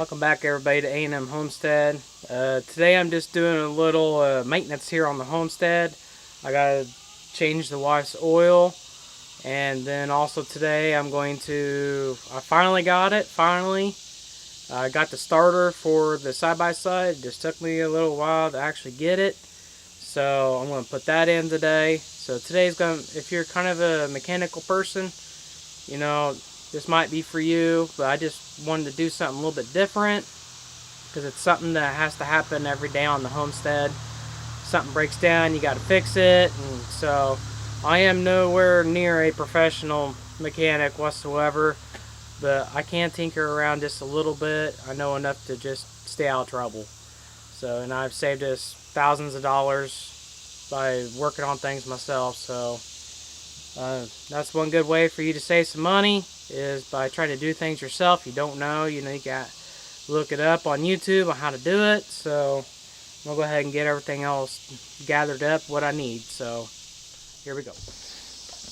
Welcome back everybody to A&M Homestead. Today I'm just doing a little maintenance here on the homestead. I gotta change the wife's oil, and then also today I finally got it, I got the starter for the side-by-side. It just took me a little while to actually get it. So I'm going to put that in today. So if you're kind of a mechanical person, you know, this might be for you, but I just wanted to do something a little bit different because it's something that has to happen every day on the homestead. Something breaks down, you got to fix it, and so I am nowhere near a professional mechanic whatsoever, but I can tinker around just a little bit. I know enough to just stay out of trouble. So, and I've saved us thousands of dollars by working on things myself. So that's one good way for you to save some money, is by trying to do things yourself. You don't know, you got to look it up on YouTube on how to do it. So I'll go ahead and get everything else gathered up what I need. So here we go.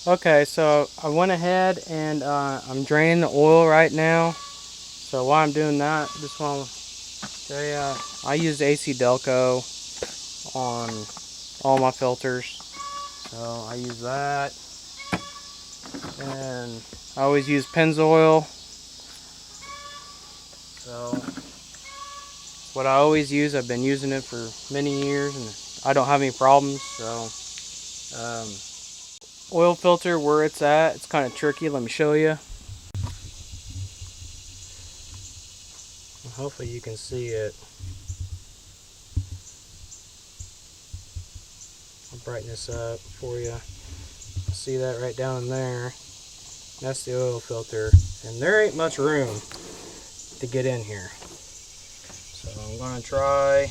Okay, so I went ahead and I'm draining the oil right now. So while I'm doing that, I just want to show you, I use AC Delco on all my filters. So I use that. And I always use Pennzoil. So what I always use, I've been using it for many years and I don't have any problems. So oil filter, where it's at, it's kind of tricky. Let me show you. Hopefully you can see it. I'll brighten this up for you. See that right down in there? That's the oil filter, and there ain't much room to get in here. So I'm going to try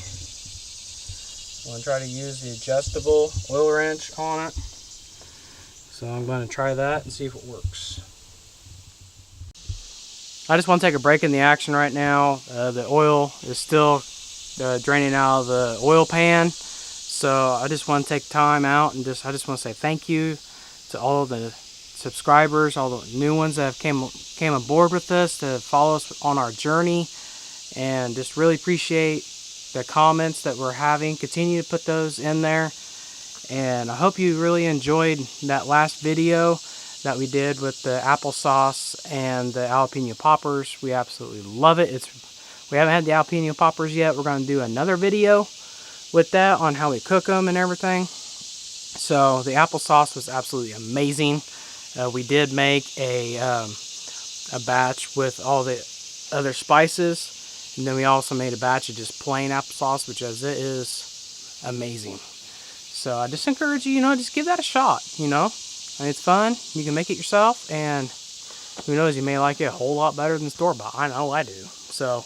to use the adjustable oil wrench on it. So I'm going to try that and see if it works. I just want to take a break in the action right now. The oil is still draining out of the oil pan. So I just want to take time out and I just want to say thank you to all of the subscribers, all the new ones that have came aboard with us to follow us on our journey, and just really appreciate the comments that we're having. Continue to put those in there, and I hope you really enjoyed that last video that we did with the applesauce and the jalapeno poppers. We absolutely love it. We haven't had the jalapeno poppers yet. We're going to do another video with that on how we cook them and everything. So the applesauce was absolutely amazing. We did make a batch with all the other spices, and then we also made a batch of just plain applesauce, which is amazing. So I just encourage you, just give that a shot. And it's fun. You can make it yourself, and who knows, you may like it a whole lot better than store-bought. I know I do. So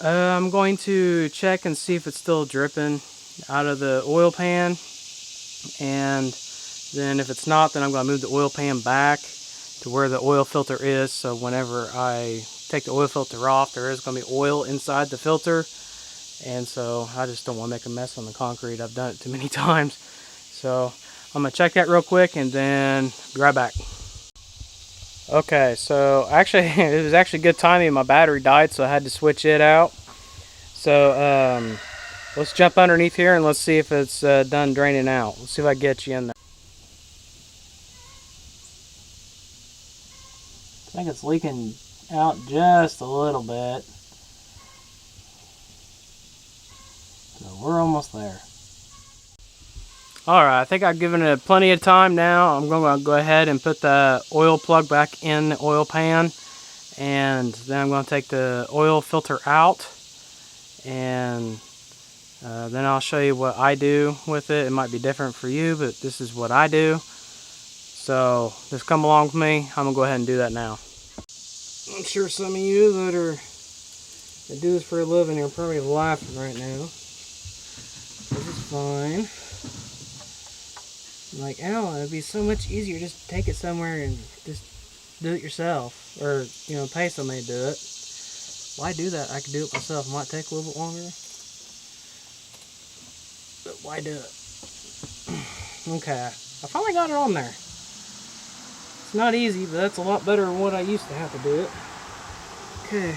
I'm going to check and see if it's still dripping out of the oil pan. And then if it's not, then I'm going to move the oil pan back to where the oil filter is. So whenever I take the oil filter off, there is going to be oil inside the filter. And so I just don't want to make a mess on the concrete. I've done it too many times. So I'm going to check that real quick and then be right back. Okay, so actually it was actually good timing. My battery died, so I had to switch it out. So let's jump underneath here and let's see if it's done draining out. Let's see if I can get you in there. I think it's leaking out just a little bit. So we're almost there. Alright, I think I've given it plenty of time now. I'm going to go ahead and put the oil plug back in the oil pan. And then I'm going to take the oil filter out. And then I'll show you what I do with it. It might be different for you, but this is what I do. So just come along with me. I'm going to go ahead and do that now. I'm sure some of you that do this for a living are probably laughing right now. This is fine. I'm like, Alan, it'd be so much easier just take it somewhere and just do it yourself. Or, pay somebody to do it. Why do that? I could do it myself. It might take a little bit longer. But why do it? Okay, I finally got it on there. It's not easy, but that's a lot better than what I used to have to do it. Okay,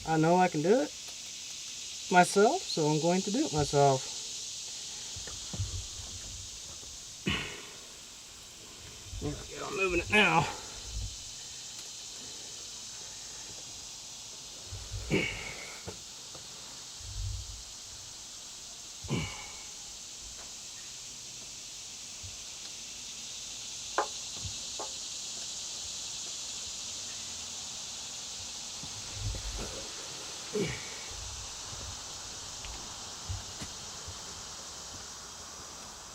I know I can do it myself, so I'm going to do it myself. There we go, I'm moving it now.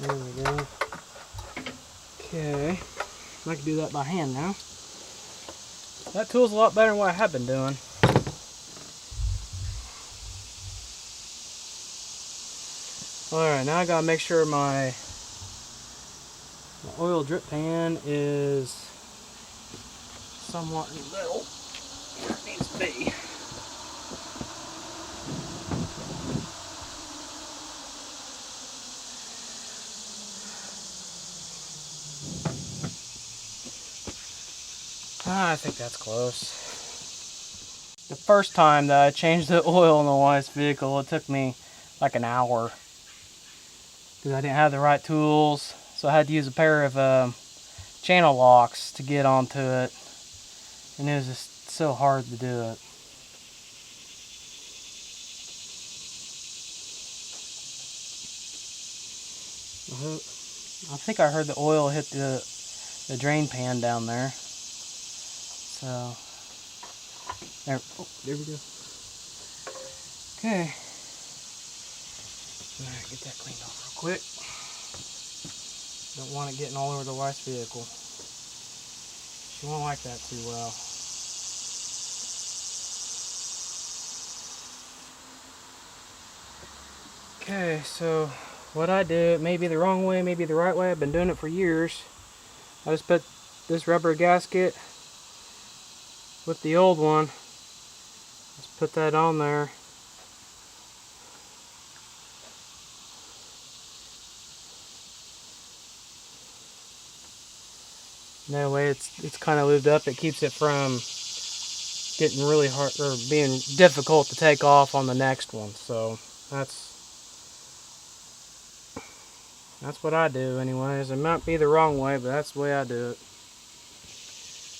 There we go. Okay, I can do that by hand now. That tool's a lot better than what I have been doing. Alright, now I gotta make sure my oil drip pan is somewhat in the middle where it needs to be. I think that's close. The first time that I changed the oil in the wife's vehicle, it took me like an hour because I didn't have the right tools, so I had to use a pair of channel locks to get onto it, and it was just so hard to do it. I think I heard the oil hit the drain pan down there. So there we go. Okay. Alright, get that cleaned off real quick. Don't want it getting all over the wife's vehicle. She won't like that too well. Okay, so what I do, it may be the wrong way, maybe the right way. I've been doing it for years. I just put this rubber gasket with the old one. Just put that on there. And that way it's kind of lubed up. It keeps it from getting really hard or being difficult to take off on the next one. So that's what I do anyways. It might be the wrong way, but that's the way I do it.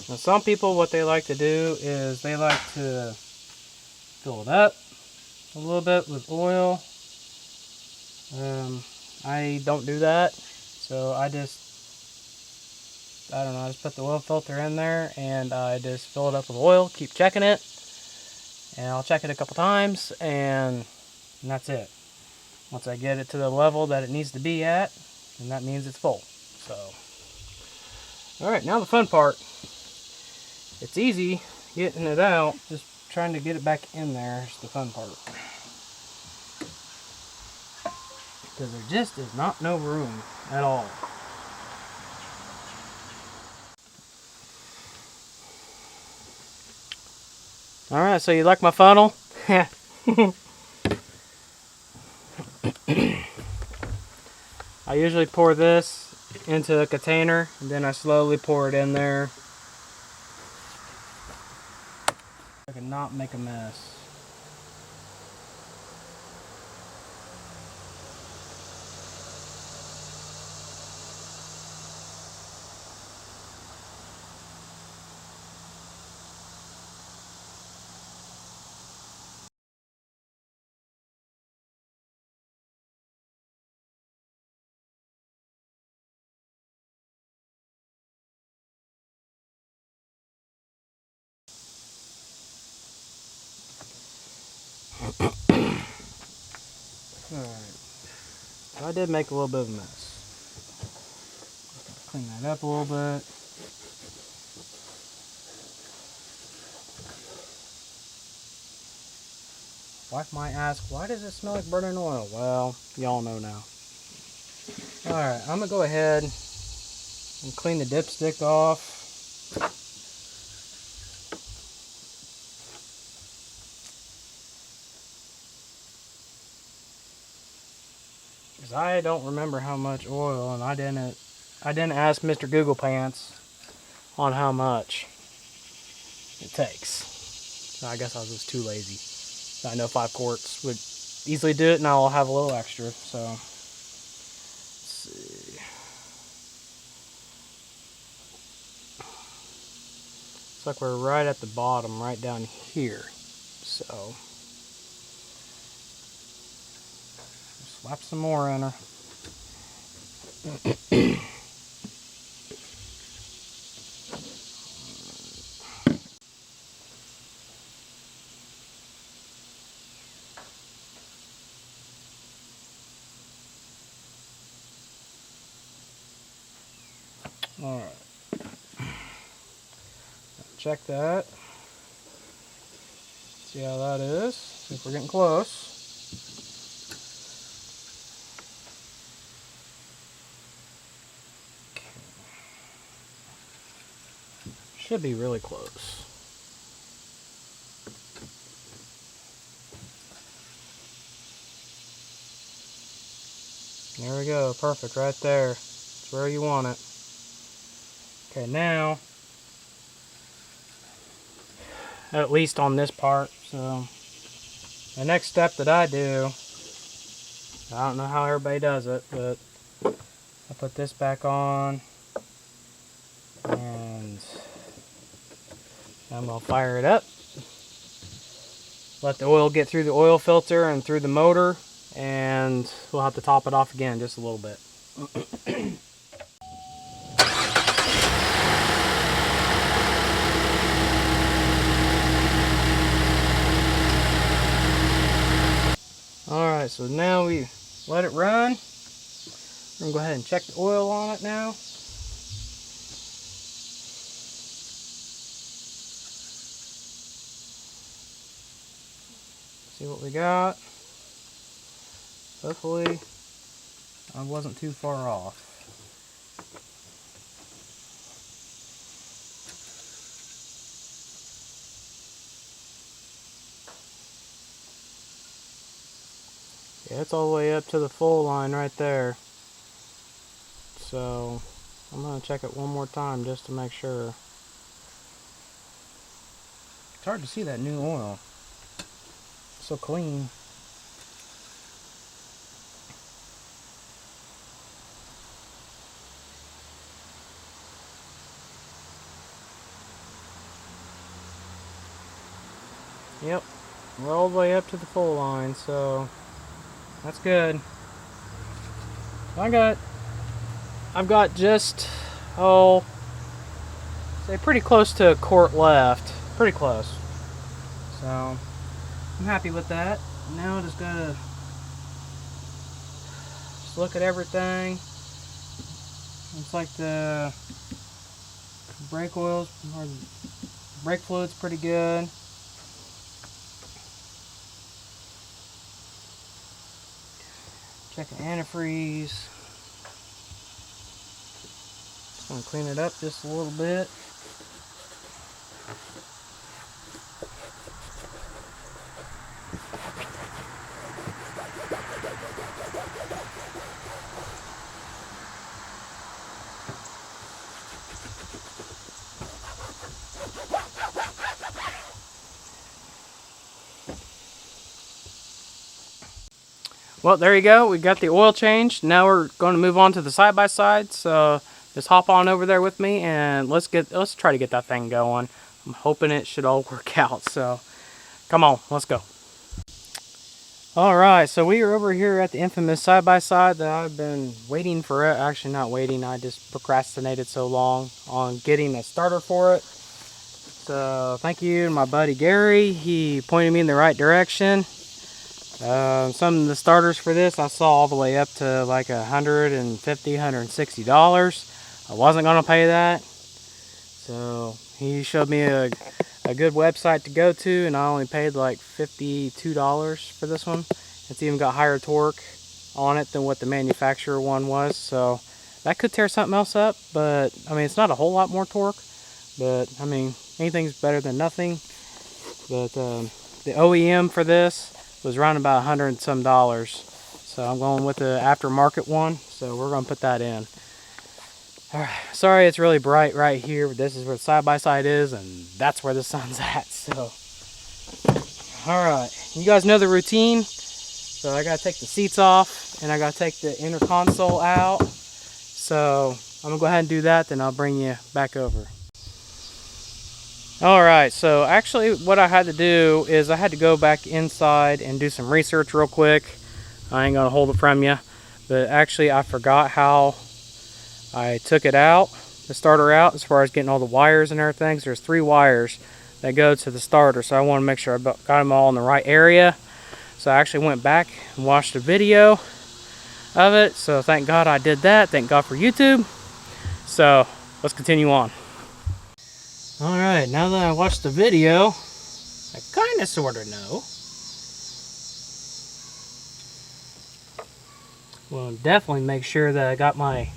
Now some people, what they like to do is they like to fill it up a little bit with oil. I don't do that, so I don't know, I just put the oil filter in there and I just fill it up with oil, keep checking it, and I'll check it a couple times, and that's it. Once I get it to the level that it needs to be at, then that means it's full. So, alright, now the fun part. It's easy getting it out, just trying to get it back in there is the fun part. Because there just is no room at all. Alright, so you like my funnel? I usually pour this into a container and then I slowly pour it in there. I can not make a mess. Alright, so I did make a little bit of a mess. Clean that up a little bit. Wife might ask, why does it smell like burning oil? Well, y'all know now. Alright, I'm going to go ahead and clean the dipstick off. Because I don't remember how much oil, and I didn't ask Mr. Google Pants on how much it takes. So I guess I was just too lazy. I know 5 quarts would easily do it, and I'll have a little extra. So let's see. Looks like we're right at the bottom, right down here. So slap some more in her. Alright. Check that. See how that is. See if we're getting close. Okay. Should be really close. There we go. Perfect right there. It's where you want it. Okay, now, at least on this part, so the next step that I do, I don't know how everybody does it, but I put this back on, and I'm going to fire it up. Let the oil get through the oil filter and through the motor, and we'll have to top it off again just a little bit. Alright, so now we let it run. I'm going to go ahead and check the oil on it now. See what we got. Hopefully I wasn't too far off. Yeah, it's all the way up to the full line right there. So I'm going to check it one more time just to make sure. It's hard to see that new oil. It's so clean. Yep, we're all the way up to the full line, so that's good. I've got just, say pretty close to a quart left. Pretty close. So I'm happy with that. Now I'm just gonna look at everything. Looks like the brake oils or brake fluid's pretty good. Checking antifreeze. Just gonna clean it up just a little bit. Well, there you go. We got the oil changed. Now we're going to move on to the side-by-side. So just hop on over there with me and let's try to get that thing going. I'm hoping it should all work out. So come on, let's go. All right, so we are over here at the infamous side-by-side that I've been waiting for. Actually, not waiting. I just procrastinated so long on getting a starter for it. So thank you to my buddy Gary. He pointed me in the right direction. Some of the starters for this I saw all the way up to like $150, $160. I wasn't gonna pay that, so he showed me a a good website to go to, and I only paid like $52 for this one. It's even got higher torque on it than what the manufacturer one was, so that could tear something else up. But I mean, it's not a whole lot more torque, but I mean, anything's better than nothing. But the OEM for this was around about $100 and some, so I'm going with the aftermarket one, so we're going to put that in. Alright, sorry it's really bright right here, but this is where the side-by-side is, and that's where the sun's at, so. Alright, you guys know the routine. So I got to take the seats off, and I got to take the inner console out. So I'm going to go ahead and do that, then I'll bring you back over. Alright, so actually what I had to do is I had to go back inside and do some research real quick. I ain't going to hold it from you, but actually I forgot how I took it out, the starter out, as far as getting all the wires and everything. So there's 3 wires that go to the starter, so I want to make sure I got them all in the right area. So I actually went back and watched a video of it, so thank God I did that. Thank God for YouTube. So let's continue on. Alright, now that I watched the video, I kind of sort of know. Well, definitely make sure that I got my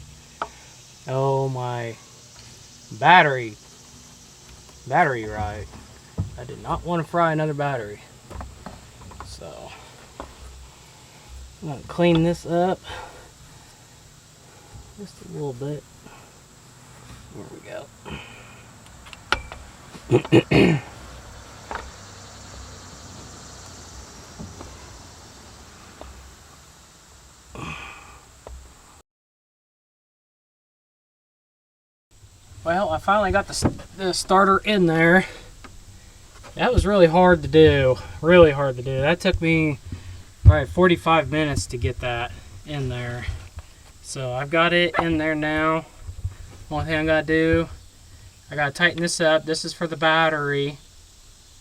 battery right. I did not want to fry another battery. So I'm going to clean this up just a little bit. There we go. Well, I finally got the starter in there. That was really hard to do. Really hard to do. That took me probably 45 minutes to get that in there. So I've got it in there now. Only thing I gotta do, I gotta tighten this up. This is for the battery.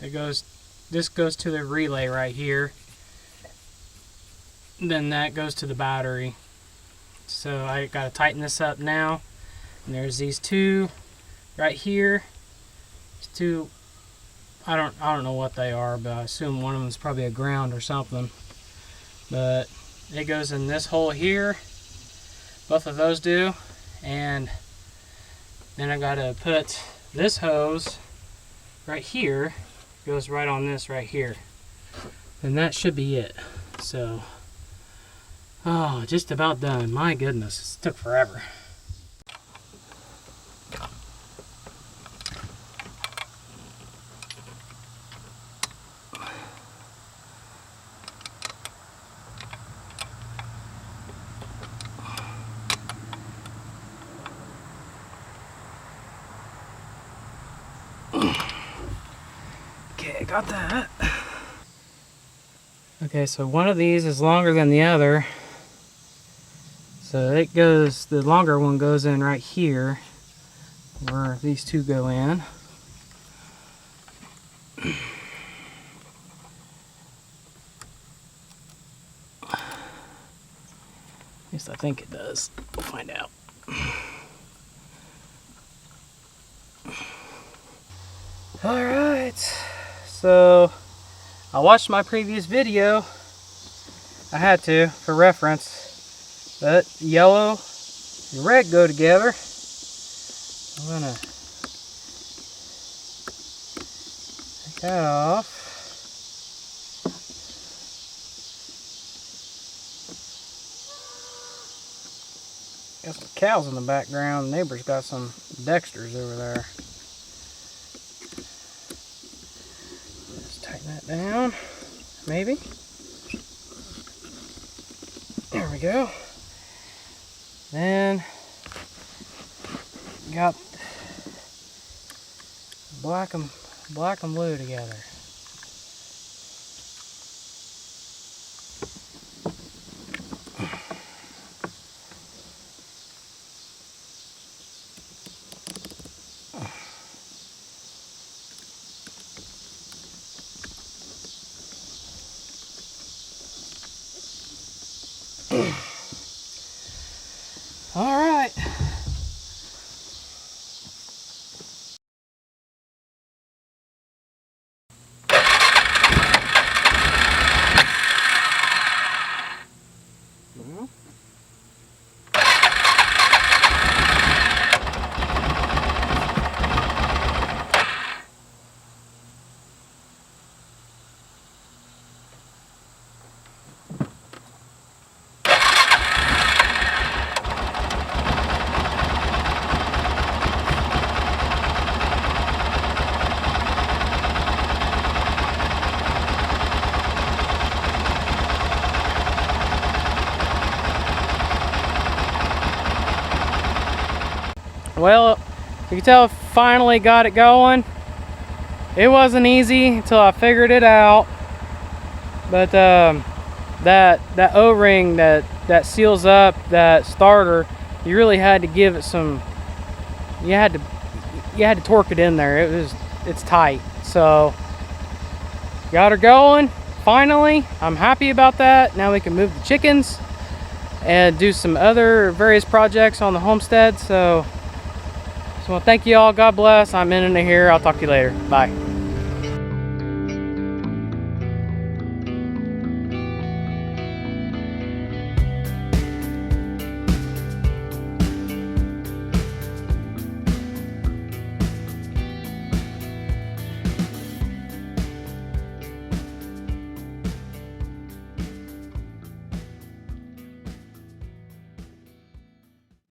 This goes to the relay right here. Then that goes to the battery. So I gotta tighten this up now. And there's these 2 right here. These 2, I don't know what they are, but I assume one of them is probably a ground or something. But it goes in this hole here. Both of those do. And then I gotta put this hose right here. Goes right on this right here. And that should be it. So, oh, just about done. My goodness, this took forever. Okay, I got that. Okay, so one of these is longer than the other. So it goes, the longer one goes in right here, where these 2 go in. At least I think it does. We'll find out. Alright, so I watched my previous video. I had to, for reference. But yellow and red go together. I'm gonna take that off. Got some cows in the background. The neighbor's got some Dexters over there. Just tighten that down, maybe. There we go. Then got black and blue together. All right. Mm-hmm. Well, you can tell I finally got it going. It wasn't easy until I figured it out. But that O-ring that seals up that starter, you really had to give it some. You had to torque it in there. It's tight. So got her going. Finally, I'm happy about that. Now we can move the chickens and do some other various projects on the homestead. So thank you all. God bless. I'm ending it here. I'll talk to you later. Bye.